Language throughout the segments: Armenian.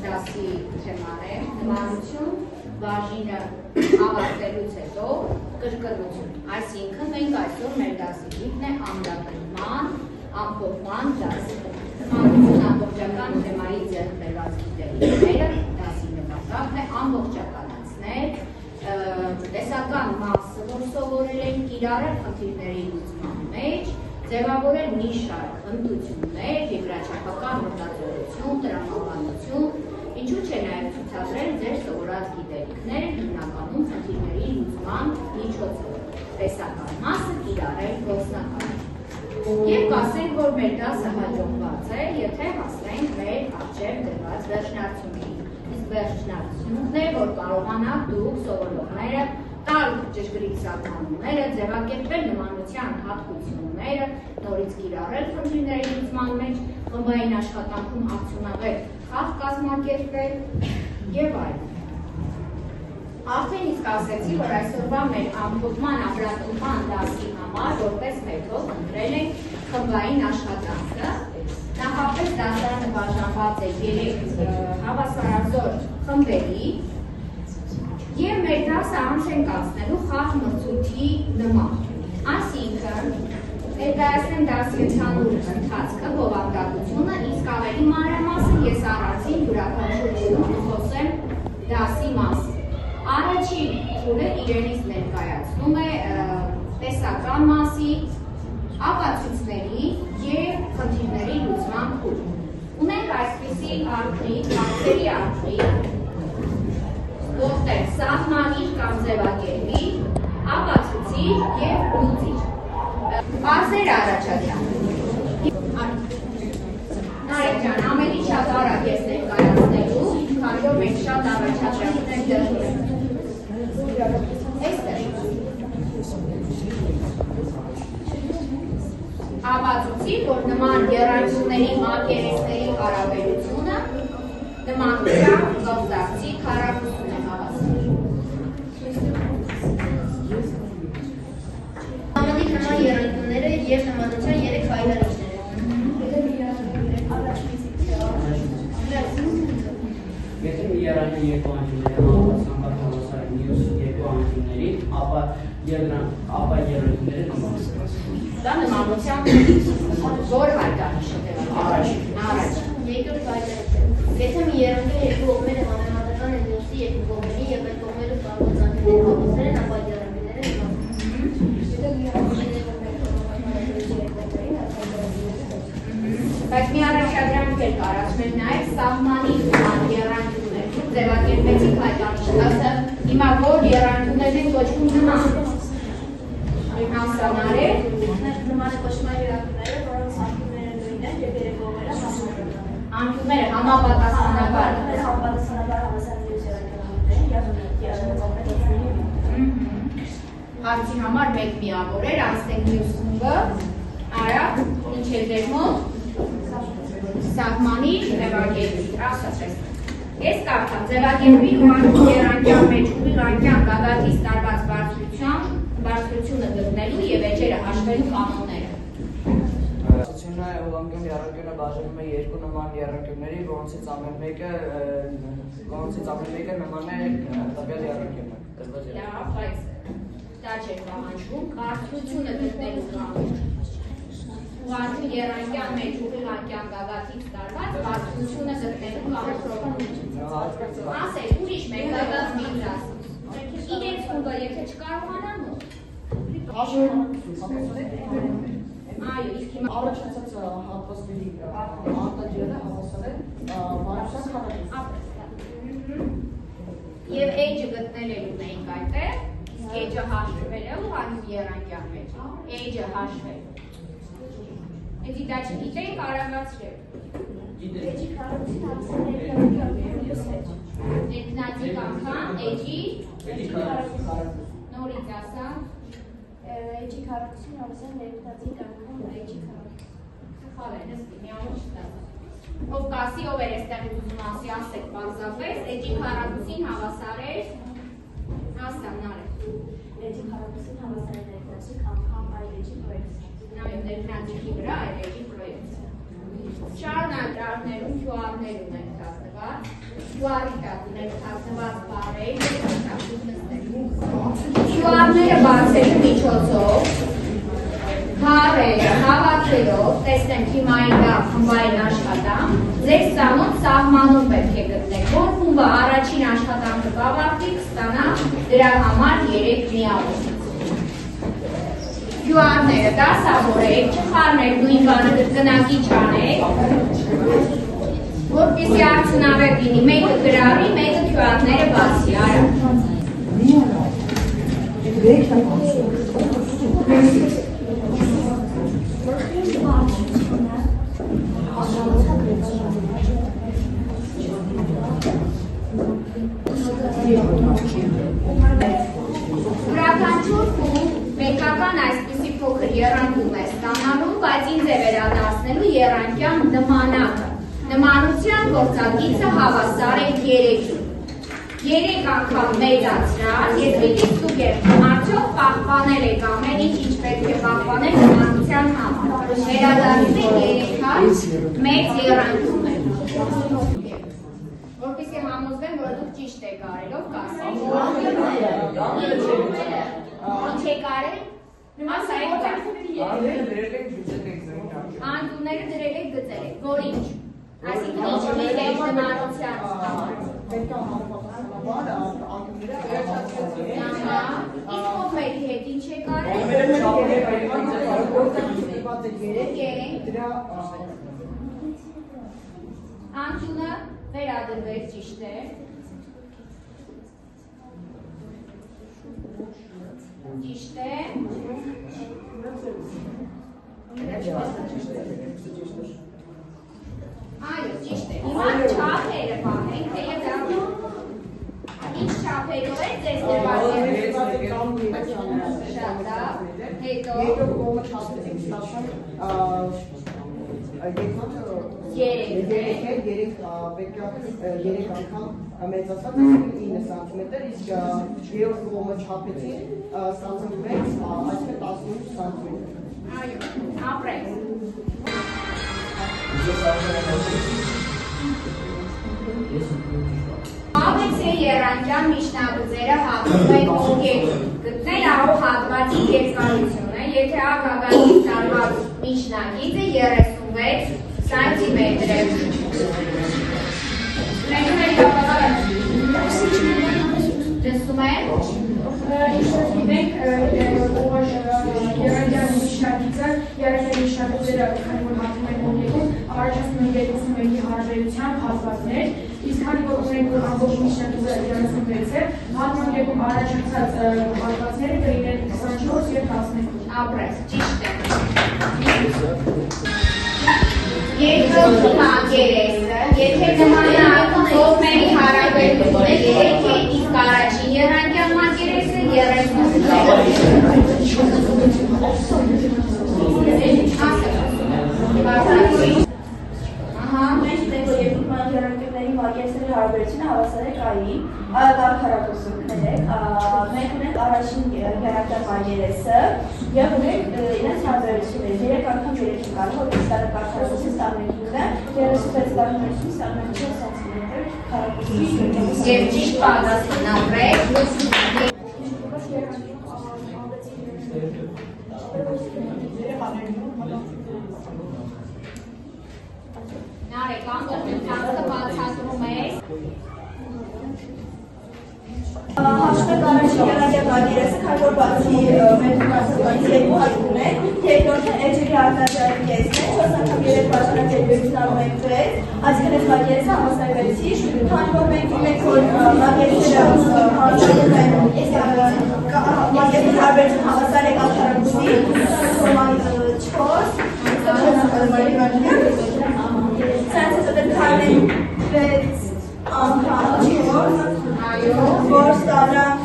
դասի թեման է, նմանություն, բաժինը ավարտելուց հետո կրկնություն, այսինքն մենք այսօր մեր դասի գիտնն է ամրագրման, ամփոփման դասը, նմանություն ամբողջական թեմայի ձեռք բերված գիտելիքները, դասի նպատակն է ամբողջականացնել տեսական մասը, որ սովորել ենք կիրառել խնդիրների լուծման մեջ, ձևավորել մի շարք հմտություններ, երկրաչափական մտածողություն, տրամաբանություն, ինչու՞ չէ նաև ցուցադրել ձեր սովորած գիտելիքները հիմնականում խնդիրների լուծման միջոցով, տեսական մասը կիրառել գործնական։ Եվ կասենք, որ մեր դասը հաջողված է, եթե հասնենք մեր առջև դրված վերջնարդյունքին։ Իսկ վերջնարդյունքն է, որ կարողանաք դուք սովորողները տալ ճշգրիտ սահմանումները, ձևակերպել նմանության հատկությունները, նորից կիրառել խնդիրների լուծման մեջ, խմբային աշխատանքում արդյունավետ խաղ կազմակերպել եւ այլն։ Արդեն իսկ ասեցի, որ այսօրվա մեր ամփոփման ամրագրման դասի համար որպես մեթոդ ընտրել ենք խմբային աշխատանքը։ Նախապես դասարանը բաժանված է 3 հավասարազոր խմբերի եւ մեր դասը անց ենք անցնելու խաղ մրցույթի նման։ Այսինքն, ներկայացնեմ դասի ընդհանուր ընթացքը, բովանդակությունը, իսկ ավելի մանրամասն ես առանձին յուրաքանչյուր խոսեմ դասի մասին։ Առաջին փուլը իրենից ներկայացնում է տեսական մասի, ապացույցների եւ խնդիրների լուծման փուլ։ Ունենք այսպիսի արկղիկ, հարցերի արկղիկ, որտեղ սահմանիչ կամ ձևակերպիչ, ապացուցիչ եւ լուծիչ։ Բարձր առաջադրանք։ Նարեկ ջան, ամենից շատ արագ ես ներկայացնելու, քանի որ մենք շատ առաջադրանքներ դրում ենք։ Ապացուցի, որ նման եռանկյունների մակերեսների հարաբերությունը նմանության գծակցի քառակուսուն է հավասար։ Նմանիկ նման եռանկյունները եւ նմանության 3 հայրարիչներ։ Եթե մի եռանկյուն երկու անկյունների համապատասխան հավասար են մյուս երկու անկյունների, ապա եռանկյունները նման են։ Դա նմանության որ հայտարարիչը առաջ։ Երկրորդ հայտարարիչը։ Եթե մի եռանկյուն երկու կողմերը համեմատական են մյուսի երկու կողմերի եւ այդ կողմերը կարողած անկյունների հավասար են, ապա եռանկյունները նման են։ Բայց մի առաջադրանք էլ կարացնել նաև սահմանի նման եռանկյուններ։ Ձևակերպեցիք հայտարարիչը, հիմա որ եռանկյուններն են կոչվում նման։ Հասկանալ է։ Նման է կոչվում եռանկյունները, որոնց անկյունները նույնն են եւ երեք կողմերը համապատասխան են։ Անկյունները համապատասխանաբար հավասար մյուս եռանկյուններին եւ եռանկյունները։ Հարցի համար մեկ միավորեր, անցնենք մյուս խումբը, արա, ինչ է ձեր մոտ, սահմանի ձևակերպիչ, ասացրես։ Ես կարդամ, ձևակերպի ուղղակի եռանկյան մեջ ուղղանկյան գագաթից տարված բարձրությունը գտնելու եւ էջերը հաշվելու կանոնները։ Ուսուցիչը ուղղանկյուն եռանկյունը բաժանում է երկու նման եռանկյունների, որոնցից ամեն մեկը նման է տվյալ եռանկյունը։ Լավ, բայց դա չէ պահանջվում, բարձրությունը գտնելու կանոնը։ Ուղղանկյուն եռանկյան մեջ ուղղանկյան գագաթից տարված բարձրությունը գտնելու կանոնը։ Ասել, ուրիշ մեկ գագաթ մի դաս։ Իրենց խումբը եթե չկարողանան ու այո, իսկ հիմա Առաջացած հատվածների արտադրյալը հավասար է մանրության քառակուսուն։ Եվ էջը գտնել էլ ունենք այդտեղ, իսկ էջը հաշվել է ուղղանկյուն եռանկյան մեջ, էջը հաշվել։ Էդի դա չգիտենք, արագացրել։ Էջի քառակուսին հավասար է եռանկյունների։ Երկնաձիգ անգամ էջի քառակուսուն։ նորից ասա։ Էջի քառակուսին հավասար է երկնաձիգ անգամ էջի քառակուսին։ Սխալ է, նստի, մի ամուր չտա։ Ով կասի, ով էր էստեղից ուզում ասի, ասեք պարզապես, էջի քառակուսին հավասար է, ասա, նարեկ։ Էջի քառակուսին հավասար է երկնաձիգ անգամ այլ էջի պրոյեկցիա։ Նայում երկնաձիգի վրա այլ էջի պրոյեկցիա։ Շարունակարներում, QR-ներում ենք դասնված։ Հյուարները բացելու միջոցով քարերը հավաքելով տեսնենք հիմա դա խմբային աշխատանք ձեր ստանոց սահմանում պետք է գտնեք որ խումբը առաջին աշխատանքը կավարտի կստանա դրա համար 3 միավոր հյուարները դասավորեք չխառնեք նույն բանը կրկնակի չանեք որպեսզի արդյունավետ լինի մեկը գրավի մեկը հյուարները բացի արա Յուրաքանչյուր խումբ մեկական այսպիսի փոքր եռանկյուն է ստանալու, բայց ինձ է վերադարձնելու եռանկյան նմանակը։ Նմանության գործակիցը հավասար է 3-ին։ 3 անգամ մեծացրած, ես պիտի ստուգեմ, արդյոք պահպանել եք ամեն ինչ պետք է պահպանել նմանության համար։ Վերադարձում եք 3 հատ մեծ եռանկյուն է։ Որպեսզի համոզվեմ, որ դուք ճիշտ եք արելով կասեք։ Ինչ եք արել։ Ասա եք անկյունները դրել եք գծել եք, որ ինչ։ Այսինքն ինչ մեծ եք նմանության Իսկ ողմերի հետ ինչ եք արել։ Անկյունը վերադրվեց ճիշտ է։ Ճիշտ է։ Այո, ճիշտ է։ Հիմա չափերը պահենք, թեև դա ինչ չափերով է ձեզ դրված շատ լավ։ Հետո երեք անգամ մեծացած 9 սանտիմետր, իսկ երրորդ կողմը չափեցին ստացվեց այսպես 18 սանտիմետր։ Այո, ապրենք։ ABC եռանկյան միջնագծերը հատվում են ոնքերում։ Գտնել առող հատվածի երկարությունը, եթե աղագակից տարված միջնագիծը 36 սանտիմետր է։ Դսում են։ Ինչպես գիտենք, եռանկյան միջնագիծը, եռանկյան միջնագծերը քանի որ հատվում են ոնքերում, առաջացնում են 31-ի հարաբերությամբ հատվածներ, իսկ քանի որ ունենք որ ամբողջ միջնագիծը 36 է, հատմանկերում առաջացած հատվածները կլինեն 24 և 12։ Ապրես, ճիշտ է։ Երկրորդ մակերեսը, եթե նմանակ կողմերի հարաբերությունը 3 է, իսկ առաջին եռանկյան մակերեսը 32։ Մենք ունենք որ երկու եռանկյունների մակերեսների հարաբերությունը հավասար է կայի, այլ քառակուսու կներեք, մենք ունենք առաջին եռանկյան մակերեսը եւ ունենք իրենց հարաբերությունը 3 անգամ 3-ին կարող որպես տարակարքարակուսի ստանալիքները 36 տարակարքարակուսի ստանալիքը սանտիմետր քառակուսի Եվ ճիշտ պատասխան ապրեք։ Նարեկ, ամբողջությամբ բացատրում ես։ Հաշվեք առաջին եռանկյան մակերեսը, քանի որ բացի մեր կասկածից երկու հատ ունենք, երկրորդը էջերի արտադրյալի կեսն է, 4 անգամ 3 բաժանակ անում ենք 6, այսինքն այս մակերեսը հավասար 6-ի, քանի որ մենք ունենք որ մակերեսները հարաբերում են մակերեսի հարաբերություն հավասար է քառակուսի, 4 որ ստանանք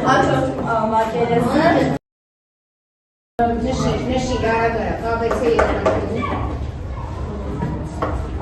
հաջորդ մակերեսը Նշի գարագարա, ABC եռանկյուն։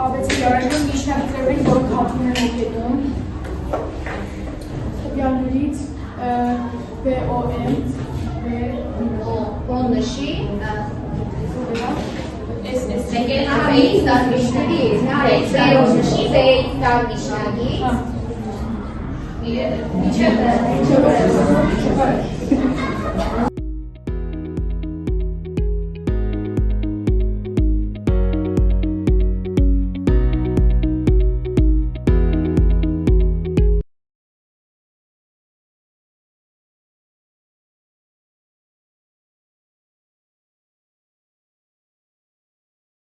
ABC եռանկյուն միջնագծերն են, որոնք հատվում են ոնքերում։ Տվյալներից Բոն նշի։ BO Եկել նարեից դարմիշների, նարեից, նշի, Սեյ տար միջնագից։ Իջև